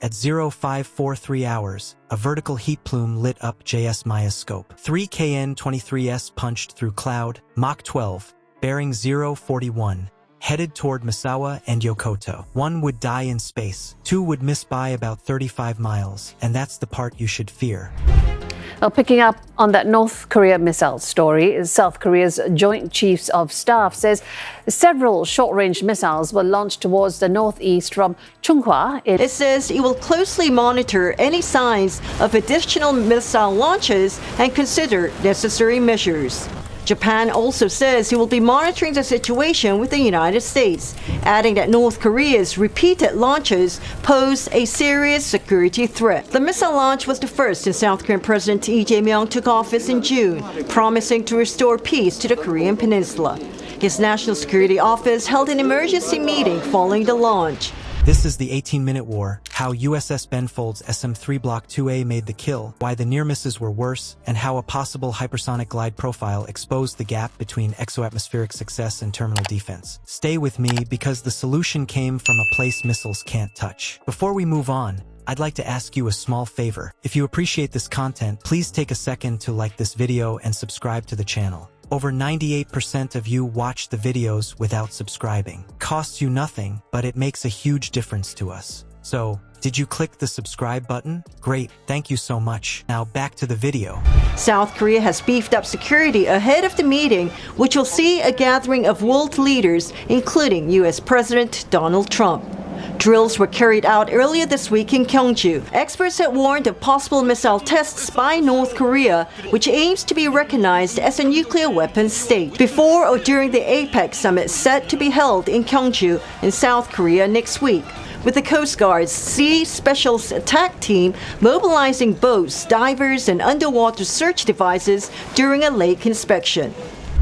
At 0543 hours, a vertical heat plume lit up JS Maya's scope. 3 KN-23S punched through cloud, Mach 12, bearing 041, headed toward Misawa and Yokoto. 1 would die in space, 2 would miss by about 35 miles, and that's the part you should fear. Well, picking up on that North Korea missile story, South Korea's Joint Chiefs of Staff says several short-range missiles were launched towards the northeast from Chunghwa. It says it will closely monitor any signs of additional missile launches and consider necessary measures. Japan also says it will be monitoring the situation with the United States, adding that North Korea's repeated launches pose a serious security threat. The missile launch was the first since South Korean President Lee Jae-myung took office in June, promising to restore peace to the Korean peninsula. His National Security Office held an emergency meeting following the launch. This is the 18-minute war, how USS Benfold's SM-3 Block 2A made the kill, why the near misses were worse, and how a possible hypersonic glide profile exposed the gap between exoatmospheric success and terminal defense. Stay with me because the solution came from a place missiles can't touch. Before we move on, I'd like to ask you a small favor. If you appreciate this content, please take a second to like this video and subscribe to the channel. Over 98% of you watch the videos without subscribing. Costs you nothing, but it makes a huge difference to us. So, did you click the subscribe button? Great, thank you so much. Now back to the video. South Korea has beefed up security ahead of the meeting, which will see a gathering of world leaders, including U.S. President Donald Trump. Drills were carried out earlier this week in Gyeongju. Experts had warned of possible missile tests by North Korea, which aims to be recognized as a nuclear weapons state, before or during the APEC summit set to be held in Gyeongju in South Korea next week, with the Coast Guard's Sea Special Attack Team mobilizing boats, divers, and underwater search devices during a lake inspection.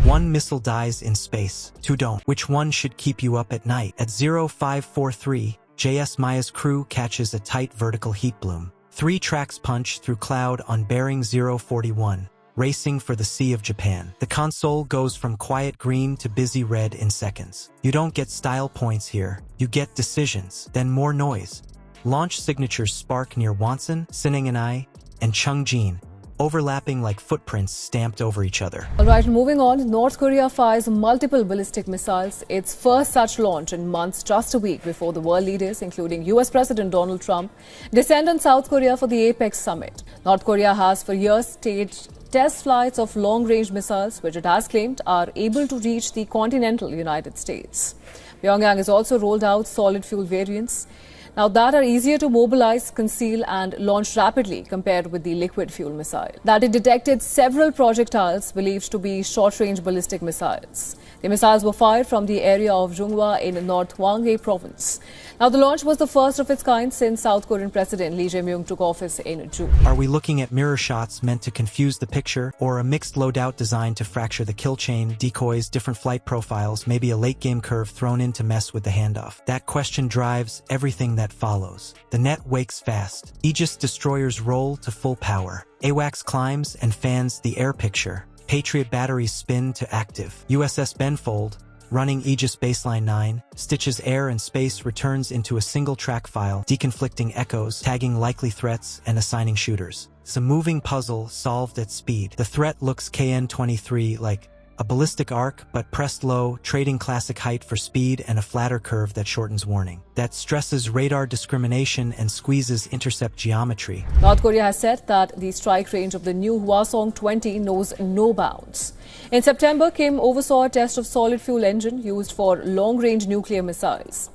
1 missile dies in space, 2 don't. Which one should keep you up at night? At 0543, JS Maya's crew catches a tight vertical heat bloom. 3 tracks punch through cloud on bearing 041, racing for the Sea of Japan. The console goes from quiet green to busy red in seconds. You don't get style points here, you get decisions, then more noise. Launch signatures spark near Wonsan, Sinanganai, and Chungjin, overlapping like footprints stamped over each other. All right, moving on, North Korea fires multiple ballistic missiles, its first such launch in months, just a week before the world leaders, including US President Donald Trump, descend on South Korea for the APEC summit. North Korea has for years staged test flights of long-range missiles, which it has claimed are able to reach the continental United States. Pyongyang has also rolled out solid fuel variants now that are easier to mobilize, conceal and launch rapidly compared with the liquid fuel missile. That it detected several projectiles believed to be short-range ballistic missiles. The missiles were fired from the area of Jungwa in North Hwanghae province. Now, the launch was the first of its kind since South Korean President Lee Jae-myung took office in June. Are we looking at mirror shots meant to confuse the picture, or a mixed loadout designed to fracture the kill chain, decoys, different flight profiles, maybe a late-game curve thrown in to mess with the handoff? That question drives everything that follows. The net wakes fast. Aegis destroyers roll to full power. AWACS climbs and fans the air picture. Patriot batteries spin to active. USS Benfold, running Aegis Baseline 9, stitches air and space, returns into a single track file, deconflicting echoes, tagging likely threats, and assigning shooters. It's a moving puzzle solved at speed. The threat looks KN-23 like a ballistic arc, but pressed low, trading classic height for speed and a flatter curve that shortens warning. That stresses radar discrimination and squeezes intercept geometry. North Korea has said that the strike range of the new Hwasong-20 knows no bounds. In September, Kim oversaw a test of solid fuel engine used for long-range nuclear missiles.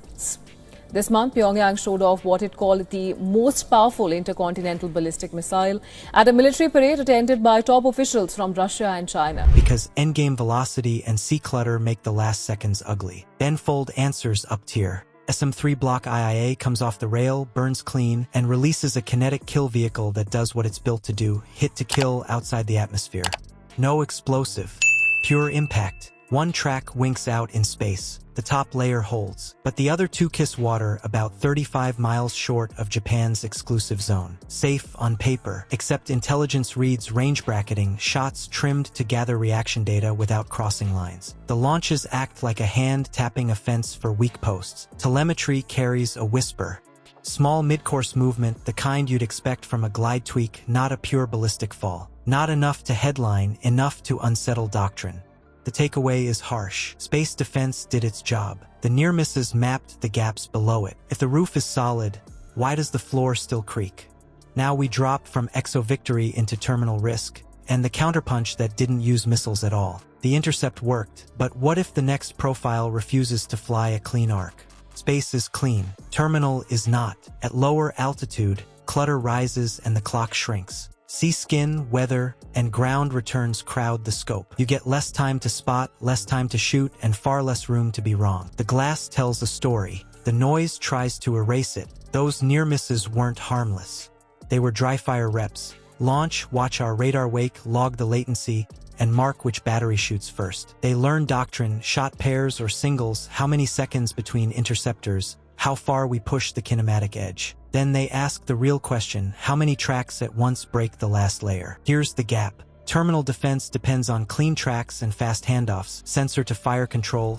This month, Pyongyang showed off what it called the most powerful intercontinental ballistic missile at a military parade attended by top officials from Russia and China. Because endgame velocity and sea clutter make the last seconds ugly. Benfold answers up tier. SM-3 Block IIA comes off the rail, burns clean, and releases a kinetic kill vehicle that does what it's built to do, hit to kill outside the atmosphere. No explosive. Pure impact. 1 track winks out in space. The top layer holds, but the other 2 kiss water about 35 miles short of Japan's exclusive zone. Safe on paper, except intelligence reads range bracketing, shots trimmed to gather reaction data without crossing lines. The launches act like a hand tapping a fence for weak posts. Telemetry carries a whisper. Small mid-course movement, the kind you'd expect from a glide tweak, not a pure ballistic fall. Not enough to headline, enough to unsettle doctrine. The takeaway is harsh. Space defense did its job. The near misses mapped the gaps below it. If the roof is solid, why does the floor still creak? Now we drop from exo victory into terminal risk, and the counterpunch that didn't use missiles at all. The intercept worked, but what if the next profile refuses to fly a clean arc? Space is clean. Terminal is not. At lower altitude, clutter rises and the clock shrinks. Sea skin, weather, and ground returns crowd the scope. You get less time to spot, less time to shoot, and far less room to be wrong. The glass tells a story. The noise tries to erase it. Those near misses weren't harmless. They were dry fire reps. Launch, watch our radar wake, log the latency, and mark which battery shoots first. They learn doctrine, shot pairs or singles, how many seconds between interceptors, how far we push the kinematic edge. Then they ask the real question, how many tracks at once break the last layer? Here's the gap. Terminal defense depends on clean tracks and fast handoffs, sensor to fire control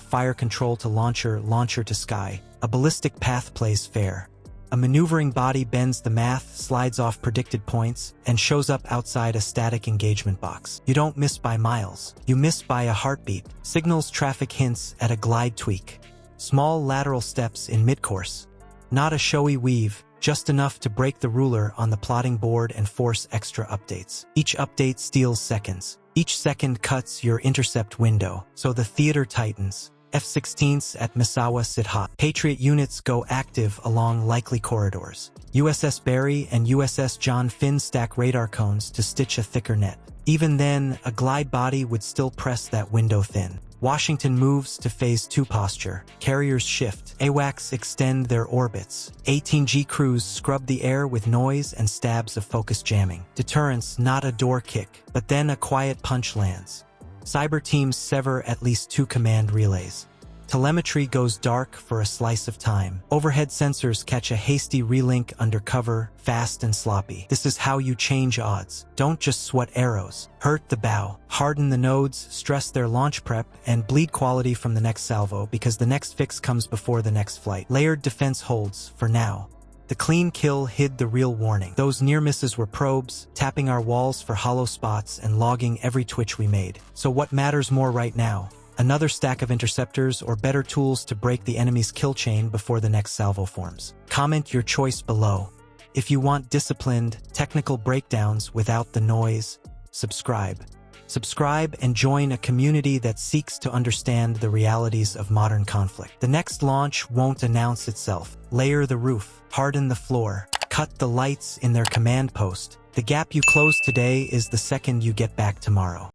to launcher, launcher to sky. A ballistic path plays fair. A maneuvering body bends the math, slides off predicted points, and shows up outside a static engagement box. You don't miss by miles. You miss by a heartbeat. Signals traffic hints at a glide tweak. Small lateral steps in mid-course. Not a showy weave, just enough to break the ruler on the plotting board and force extra updates. Each update steals seconds. Each second cuts your intercept window, so the theater tightens. F-16s at Misawa sit hot. Patriot units go active along likely corridors. USS Barry and USS John Finn stack radar cones to stitch a thicker net. Even then, a glide body would still press that window thin. Washington moves to Phase 2 posture. Carriers shift. AWACS extend their orbits. 18G crews scrub the air with noise and stabs of focus jamming. Deterrence, not a door kick, but then a quiet punch lands. Cyber teams sever at least 2 command relays. Telemetry goes dark for a slice of time. Overhead sensors catch a hasty relink under cover, fast and sloppy. This is how you change odds. Don't just sweat arrows. Hurt the bow. Harden the nodes, stress their launch prep, and bleed quality from the next salvo because the next fix comes before the next flight. Layered defense holds, for now. The clean kill hid the real warning. Those near misses were probes, tapping our walls for hollow spots and logging every twitch we made. So what matters more right now? Another stack of interceptors or better tools to break the enemy's kill chain before the next salvo forms? Comment your choice below. If you want disciplined, technical breakdowns without the noise, subscribe. Subscribe and join a community that seeks to understand the realities of modern conflict. The next launch won't announce itself. Layer the roof, harden the floor, cut the lights in their command post. The gap you close today is the second you get back tomorrow.